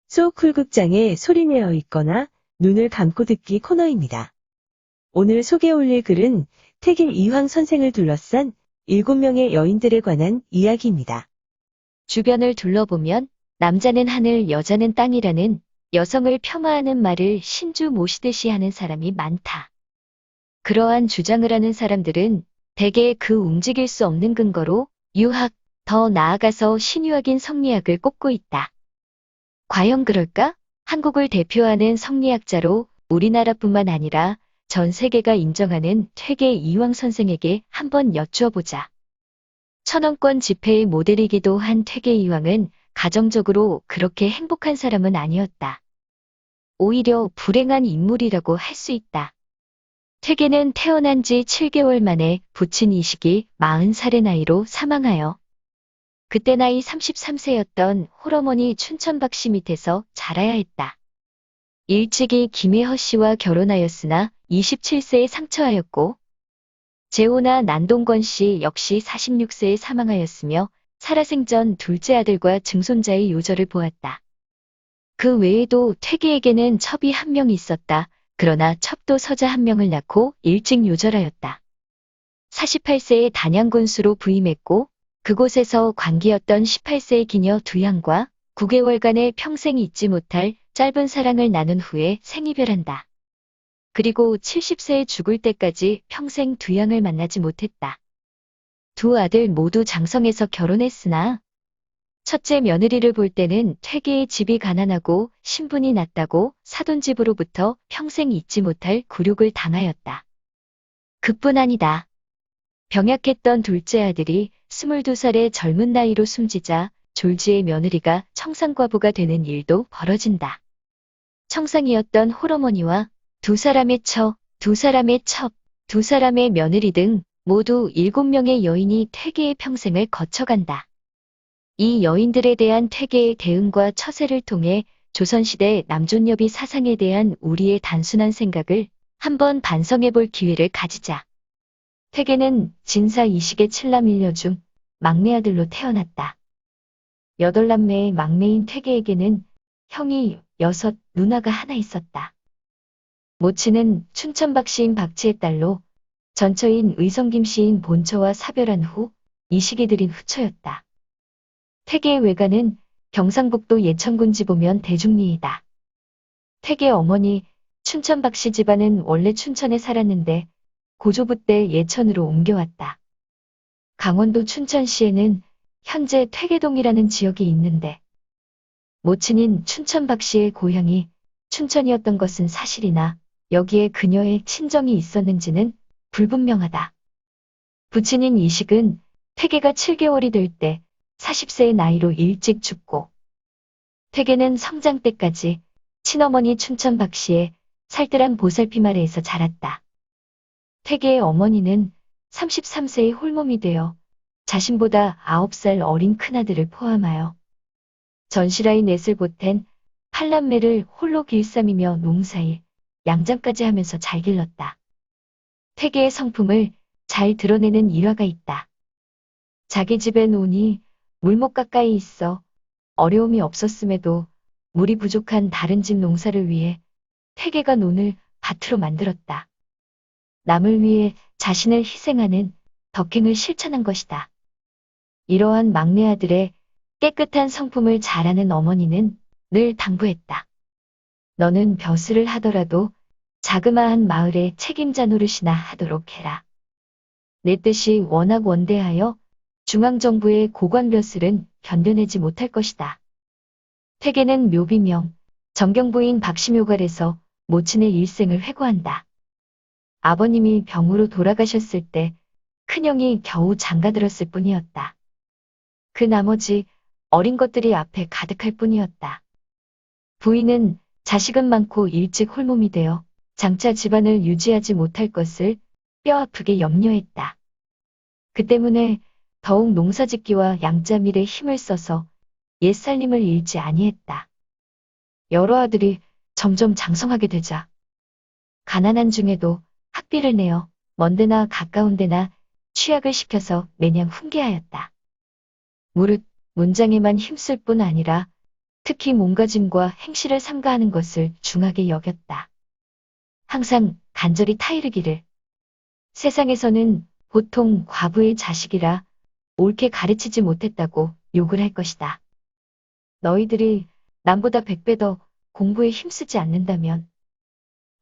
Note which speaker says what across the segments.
Speaker 1: 소쿨극장에 소리내어 읽거나 눈을 감고 듣기 코너입니다. 오늘 소개 올릴 글은 태길 이황 선생을 둘러싼 7명의 여인들에 관한 이야기입니다.
Speaker 2: 주변을 둘러보면 남자는 하늘, 여자는 땅이라는 여성을 폄하하는 말을 신주 모시듯이 하는 사람이 많다. 그러한 주장을 하는 사람들은 대개 그 움직일 수 없는 근거로 유학, 더 나아가서 신유학인 성리학을 꼽고 있다. 과연 그럴까? 한국을 대표하는 성리학자로 우리나라뿐만 아니라 전 세계가 인정하는 퇴계 이황 선생에게 한번 여쭈어보자. 천원권 지폐의 모델이기도 한 퇴계 이황은 가정적으로 그렇게 행복한 사람은 아니었다. 오히려 불행한 인물이라고 할 수 있다. 퇴계는 태어난 지 7개월 만에 부친 이식이 40살의 나이로 사망하여 그때 나이 33세였던 홀어머니 춘천박 씨 밑에서 자라야 했다. 일찍이 김혜허 씨와 결혼하였으나 27세에 상처하였고 재호나 난동건 씨 역시 46세에 사망하였으며 살아생전 둘째 아들과 증손자의 요절을 보았다. 그 외에도 퇴계에게는 첩이 한 명 있었다. 그러나 첩도 서자 한 명을 낳고 일찍 요절하였다. 48세에 단양군수로 부임했고 그곳에서 관기였던 18세의 기녀 두양과 9개월간의 평생 잊지 못할 짧은 사랑을 나눈 후에 생이별한다. 그리고 70세에 죽을 때까지 평생 두양을 만나지 못했다. 두 아들 모두 장성에서 결혼했으나 첫째 며느리를 볼 때는 퇴계의 집이 가난하고 신분이 낮다고 사돈집으로부터 평생 잊지 못할 굴욕을 당하였다. 그뿐 아니다. 병약했던 둘째 아들이 22살의 젊은 나이로 숨지자 졸지의 며느리가 청상과부가 되는 일도 벌어진다. 청상이었던 홀어머니와 두 사람의 처, 두 사람의 첩, 두 사람의 며느리 등 모두 7명의 여인이 퇴계의 평생을 거쳐간다. 이 여인들에 대한 퇴계의 대응과 처세를 통해 조선시대 남존여비 사상에 대한 우리의 단순한 생각을 한번 반성해볼 기회를 가지자. 퇴계는 진사 이식의 7남 1녀 중 막내 아들로 태어났다. 8남매의 막내인 퇴계에게는 형이 6, 누나가 하나 있었다. 모친은 춘천박 시인 박치의 딸로 전처인 의성김 시인 본처와 사별한 후 이식이 들인 후처였다. 퇴계의 외가는 경상북도 예천군 지보면 대중리이다. 퇴계 어머니 춘천박 씨 집안은 원래 춘천에 살았는데 고조부 때 예천으로 옮겨왔다. 강원도 춘천시에는 현재 퇴계동이라는 지역이 있는데 모친인 춘천박 씨의 고향이 춘천이었던 것은 사실이나 여기에 그녀의 친정이 있었는지는 불분명하다. 부친인 이식은 퇴계가 7개월이 될 때 40세의 나이로 일찍 죽고 퇴계는 성장 때까지 친어머니 춘천박 씨의 살뜰한 보살핌 아래에서 자랐다. 퇴계의 어머니는 33세의 홀몸이 되어 자신보다 9살 어린 큰아들을 포함하여 전실아이 넷을 보탠 8남매를 홀로 길쌈이며 농사일, 양장까지 하면서 잘 길렀다. 퇴계의 성품을 잘 드러내는 일화가 있다. 자기 집에 논이 물목 가까이 있어 어려움이 없었음에도 물이 부족한 다른 집 농사를 위해 퇴계가 논을 밭으로 만들었다. 남을 위해 자신을 희생하는 덕행을 실천한 것이다. 이러한 막내 아들의 깨끗한 성품을 잘하는 어머니는 늘 당부했다. 너는 벼슬을 하더라도 자그마한 마을의 책임자 노릇이나 하도록 해라. 내 뜻이 워낙 원대하여 중앙정부의 고관벼슬은 견뎌내지 못할 것이다. 퇴계는 묘비명, 정경부인 박씨묘갈에서 모친의 일생을 회고한다. 아버님이 병으로 돌아가셨을 때 큰형이 겨우 장가들었을 뿐이었다. 그 나머지 어린 것들이 앞에 가득할 뿐이었다. 부인은 자식은 많고 일찍 홀몸이 되어 장차 집안을 유지하지 못할 것을 뼈아프게 염려했다. 그 때문에 더욱 농사짓기와 양자밀에 힘을 써서 옛살림을 잃지 아니했다. 여러 아들이 점점 장성하게 되자 가난한 중에도 학비를 내어 먼 데나 가까운 데나 취약을 시켜서 매냥 훈계하였다. 무릇 문장에만 힘쓸 뿐 아니라 특히 몸가짐과 행실을 삼가하는 것을 중하게 여겼다. 항상 간절히 타이르기를. 세상에서는 보통 과부의 자식이라 옳게 가르치지 못했다고 욕을 할 것이다. 너희들이 남보다 100배 더 공부에 힘쓰지 않는다면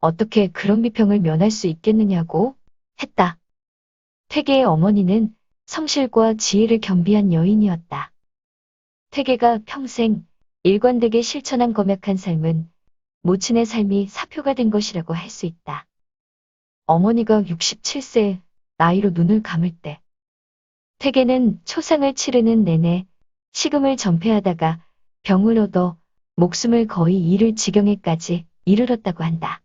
Speaker 2: 어떻게 그런 비평을 면할 수 있겠느냐고 했다. 태계의 어머니는 성실과 지혜를 겸비한 여인이었다. 태계가 평생 일관되게 실천한 검약한 삶은 모친의 삶이 사표가 된 것이라고 할 수 있다. 어머니가 67세 나이로 눈을 감을 때 태계는 초상을 치르는 내내 식음을 전폐하다가 병을 얻어 목숨을 거의 잃을 지경에까지 이르렀다고 한다.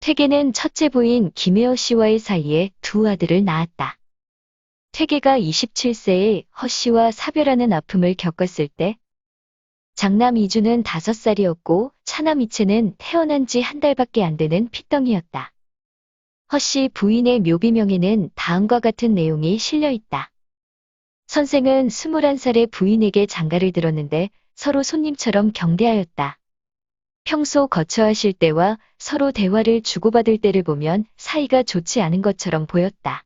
Speaker 2: 태계는 첫째 부인 김혜어 씨와의 사이에 두 아들을 낳았다. 태계가 27세에 허 씨와 사별하는 아픔을 겪었을 때 장남 이주는 5살이었고 차남 이채는 태어난 지 한 달밖에 안 되는 핏덩이였다. 허 씨 부인의 묘비명에는 다음과 같은 내용이 실려 있다. 선생은 21살의 부인에게 장가를 들었는데 서로 손님처럼 경대하였다. 평소 거처하실 때와 서로 대화를 주고받을 때를 보면 사이가 좋지 않은 것처럼 보였다.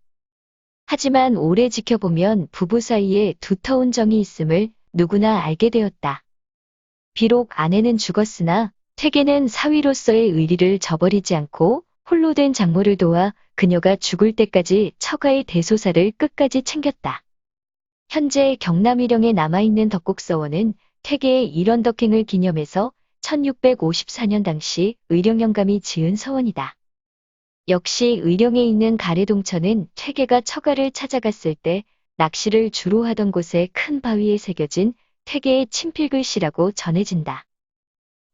Speaker 2: 하지만 오래 지켜보면 부부 사이에 두터운 정이 있음을 누구나 알게 되었다. 비록 아내는 죽었으나 태계는 사위로서의 의리를 저버리지 않고 홀로 된 장모를 도와 그녀가 죽을 때까지 처가의 대소사를 끝까지 챙겼다. 현재 경남 일령에 남아있는 덕곡서원은 태계의 이런 덕행을 기념해서 1654년 당시 의령영감이 지은 서원이다. 역시 의령에 있는 가래동천은 태계가 처가를 찾아갔을 때 낚시를 주로 하던 곳에 큰 바위에 새겨진 태계의 친필글씨라고 전해진다.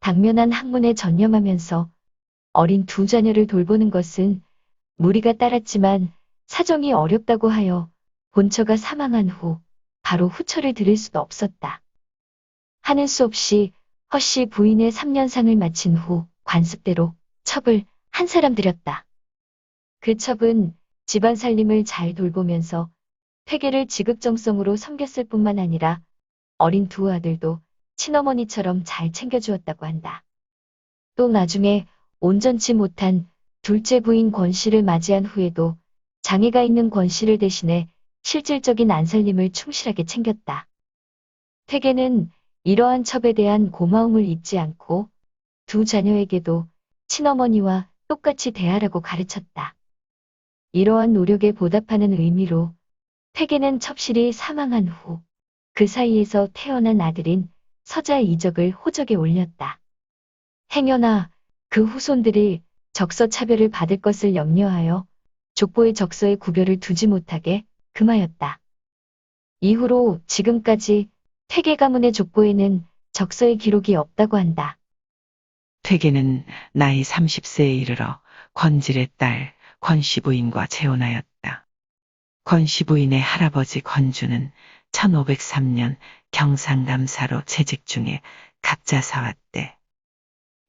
Speaker 2: 당면한 학문에 전념하면서 어린 두 자녀를 돌보는 것은 무리가 따랐지만 사정이 어렵다고 하여 본처가 사망한 후 바로 후처를 들일 수도 없었다. 하는 수 없이 허씨 부인의 3년상을 마친 후 관습대로 첩을 한 사람 들였다. 그 첩은 집안 살림을 잘 돌보면서 태계를 지극정성으로 섬겼을 뿐만 아니라 어린 두 아들도 친어머니처럼 잘 챙겨주었다고 한다. 또 나중에 온전치 못한 둘째 부인 권씨를 맞이한 후에도 장애가 있는 권씨를 대신해 실질적인 안살림을 충실하게 챙겼다. 태계는 이러한 첩에 대한 고마움을 잊지 않고 두 자녀에게도 친어머니와 똑같이 대하라고 가르쳤다. 이러한 노력에 보답하는 의미로 태계는 첩실이 사망한 후 그 사이에서 태어난 아들인 서자 이적을 호적에 올렸다. 행여나 그 후손들이 적서 차별을 받을 것을 염려하여 족보의 적서의 구별을 두지 못하게 금하였다. 이후로 지금까지 태계 가문의 족보에는 적서의 기록이 없다고 한다.
Speaker 3: 태계는 나이 30세에 이르러 권질의 딸 권씨 부인과 재혼하였다. 권씨 부인의 할아버지 권주는 1503년 경상감사로 재직 중에 갑자사화 때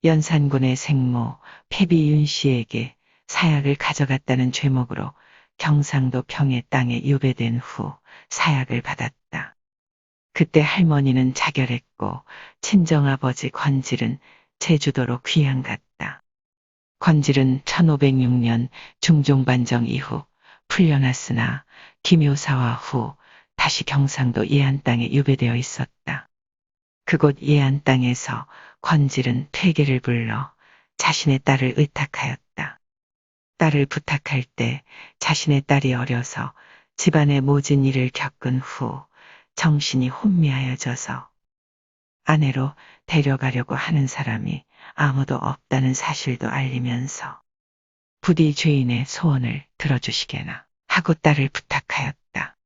Speaker 3: 연산군의 생모 패비윤 씨에게 사약을 가져갔다는 죄목으로 경상도 평의 땅에 유배된 후 사약을 받았다. 그때 할머니는 자결했고 친정아버지 권질은 제주도로 귀양 갔다. 권질은 1506년 중종반정 이후 풀려났으나 기묘사화 후 다시 경상도 예안 땅에 유배되어 있었다. 그곳 예안 땅에서 권질은 퇴계를 불러 자신의 딸을 의탁하였다. 딸을 부탁할 때 자신의 딸이 어려서 집안의 모진 일을 겪은 후 정신이 혼미하여져서 아내로 데려가려고 하는 사람이 아무도 없다는 사실도 알리면서 부디 죄인의 소원을 들어주시게나 하고 딸을 부탁하였다.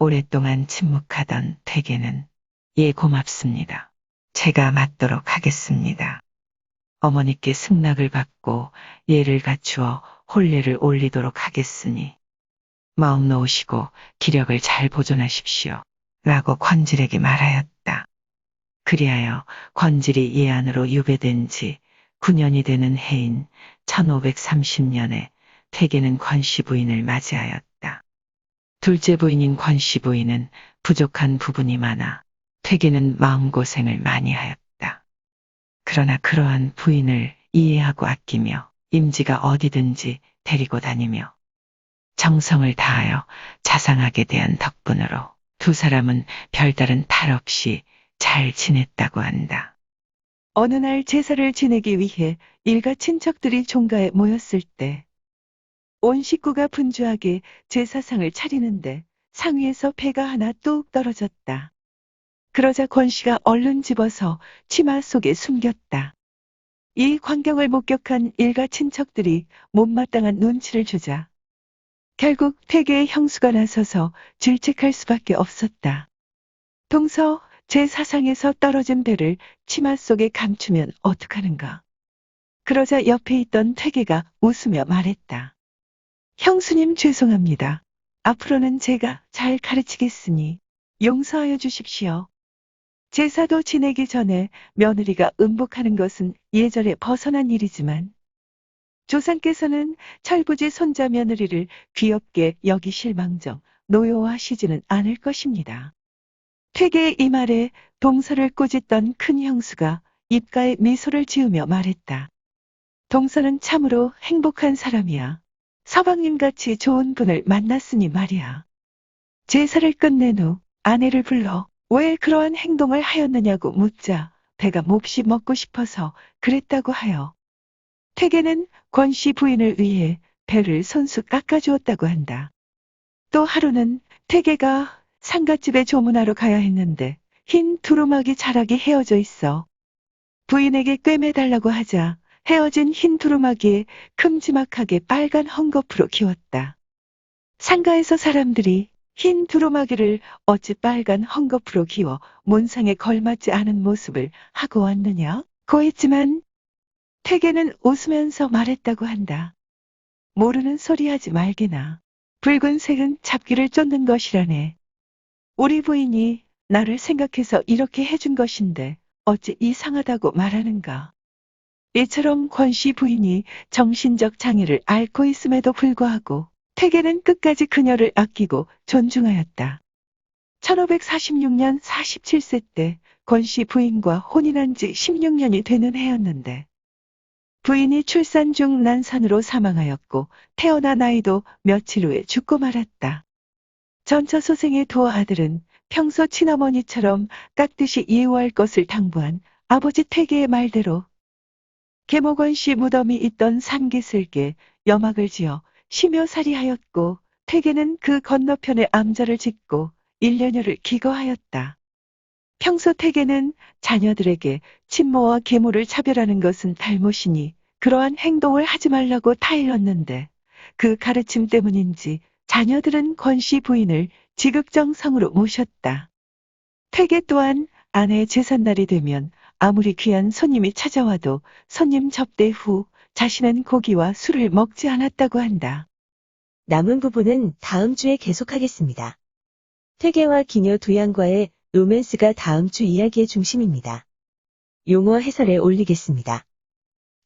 Speaker 3: 오랫동안 침묵하던 퇴계는 예 고맙습니다. 제가 맞도록 하겠습니다. 어머니께 승낙을 받고 예를 갖추어 혼례를 올리도록 하겠으니 마음 놓으시고 기력을 잘 보존하십시오. 라고 권질에게 말하였다. 그리하여 권질이 예안으로 유배된 지 9년이 되는 해인 1530년에 퇴계는 권씨 부인을 맞이하였다. 둘째 부인인 권씨 부인은 부족한 부분이 많아 태계는 마음고생을 많이 하였다. 그러나 그러한 부인을 이해하고 아끼며 임지가 어디든지 데리고 다니며 정성을 다하여 자상하게 대한 덕분으로 두 사람은 별다른 탈 없이 잘 지냈다고 한다. 어느 날 제사를 지내기 위해 일가 친척들이 종가에 모였을 때 온 식구가 분주하게 제사상을 차리는데 상 위에서 배가 하나 뚝 떨어졌다. 그러자 권 씨가 얼른 집어서 치마 속에 숨겼다. 이 광경을 목격한 일가 친척들이 못마땅한 눈치를 주자 결국 태계의 형수가 나서서 질책할 수밖에 없었다. 동서 제사상에서 떨어진 배를 치마 속에 감추면 어떡하는가. 그러자 옆에 있던 태계가 웃으며 말했다. 형수님 죄송합니다. 앞으로는 제가 잘 가르치겠으니 용서하여 주십시오. 제사도 지내기 전에 며느리가 음복하는 것은 예절에 벗어난 일이지만 조상께서는 철부지 손자 며느리를 귀엽게 여기실 망정 노여워하시지는 않을 것입니다. 퇴계의 이 말에 동서를 꾸짖던 큰 형수가 입가에 미소를 지으며 말했다. 동서는 참으로 행복한 사람이야. 서방님같이 좋은 분을 만났으니 말이야. 제사를 끝낸 후 아내를 불러 왜 그러한 행동을 하였느냐고 묻자 배가 몹시 먹고 싶어서 그랬다고 하여 태계는 권 씨 부인을 위해 배를 손수 깎아주었다고 한다. 또 하루는 태계가 상갓집에 조문하러 가야 했는데 흰 두루마기 자락이 헤어져 있어 부인에게 꿰매달라고 하자 헤어진 흰 두루마기에 큼지막하게 빨간 헝겊으로 기웠다. 상가에서 사람들이 흰 두루마기를 어찌 빨간 헝겊으로 기워 문상에 걸맞지 않은 모습을 하고 왔느냐 고했지만 태계는 웃으면서 말했다고 한다. 모르는 소리 하지 말게나. 붉은색은 잡기를 쫓는 것이라네. 우리 부인이 나를 생각해서 이렇게 해준 것인데 어찌 이상하다고 말하는가. 이처럼 권 씨 부인이 정신적 장애를 앓고 있음에도 불구하고 태계는 끝까지 그녀를 아끼고 존중하였다. 1546년 47세 때 권 씨 부인과 혼인한 지 16년이 되는 해였는데 부인이 출산 중 난산으로 사망하였고 태어난 아이도 며칠 후에 죽고 말았다. 전처소생의 두 아들은 평소 친어머니처럼 깍듯이 예우할 것을 당부한 아버지 태계의 말대로 계모권 씨 무덤이 있던 산기슭에 여막을 지어 심여살이하였고 태계는 그 건너편에 암자를 짓고 1년여를 기거하였다. 평소 태계는 자녀들에게 친모와 계모를 차별하는 것은 잘못이니 그러한 행동을 하지 말라고 타일렀는데 그 가르침 때문인지 자녀들은 권 씨 부인을 지극정성으로 모셨다. 태계 또한 아내의 제삿날이 되면 아무리 귀한 손님이 찾아와도 손님 접대 후 자신은 고기와 술을 먹지 않았다고 한다.
Speaker 1: 남은 부분은 다음 주에 계속하겠습니다. 퇴계와 기녀 두 양과의 로맨스가 다음 주 이야기의 중심입니다. 용어 해설에 올리겠습니다.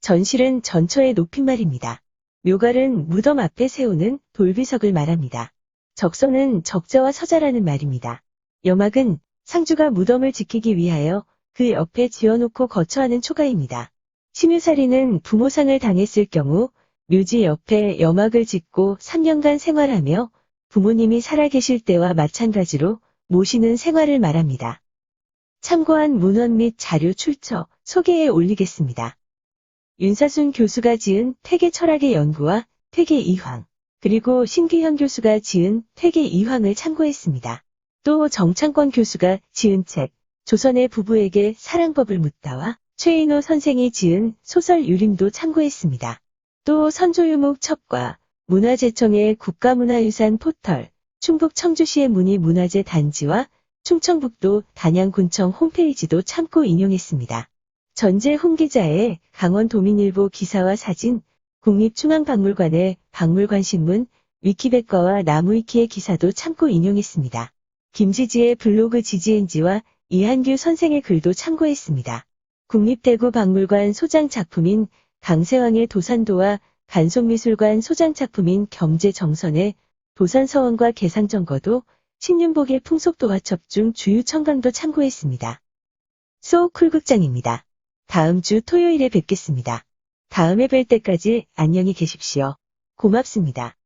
Speaker 1: 전실은 전처의 높임말입니다. 묘갈은 무덤 앞에 세우는 돌비석을 말합니다. 적서는 적자와 서자라는 말입니다. 여막은 상주가 무덤을 지키기 위하여 그 옆에 지어놓고 거처하는 초가입니다. 심유살이는 부모상을 당했을 경우 묘지 옆에 여막을 짓고 3년간 생활하며 부모님이 살아계실 때와 마찬가지로 모시는 생활을 말합니다. 참고한 문헌 및 자료 출처 소개에 올리겠습니다. 윤사순 교수가 지은 퇴계 철학의 연구와 퇴계 이황, 그리고 신규현 교수가 지은 퇴계 이황을 참고했습니다. 또 정창권 교수가 지은 책, 조선의 부부에게 사랑법을 묻다와 최인호 선생이 지은 소설 유림도 참고했습니다. 또 선조유목 첩과 문화재청의 국가문화유산 포털, 충북 청주시의 문희문화재 단지와 충청북도 단양군청 홈페이지도 참고 인용했습니다. 전재홍 기자의 강원도민일보 기사와 사진, 국립중앙박물관의 박물관신문, 위키백과와 나무위키의 기사도 참고 인용했습니다. 김지지의 블로그 지지엔지와 이한규 선생의 글도 참고했습니다. 국립대구박물관 소장 작품인 강세왕의 도산도와 간송미술관 소장 작품인 경제정선의 도산서원과 개상정거도 신윤복의 풍속도와 첩중 주유 청강도 참고했습니다. 소쿨극장입니다. 다음 주 토요일에 뵙겠습니다. 다음에 뵐 때까지 안녕히 계십시오. 고맙습니다.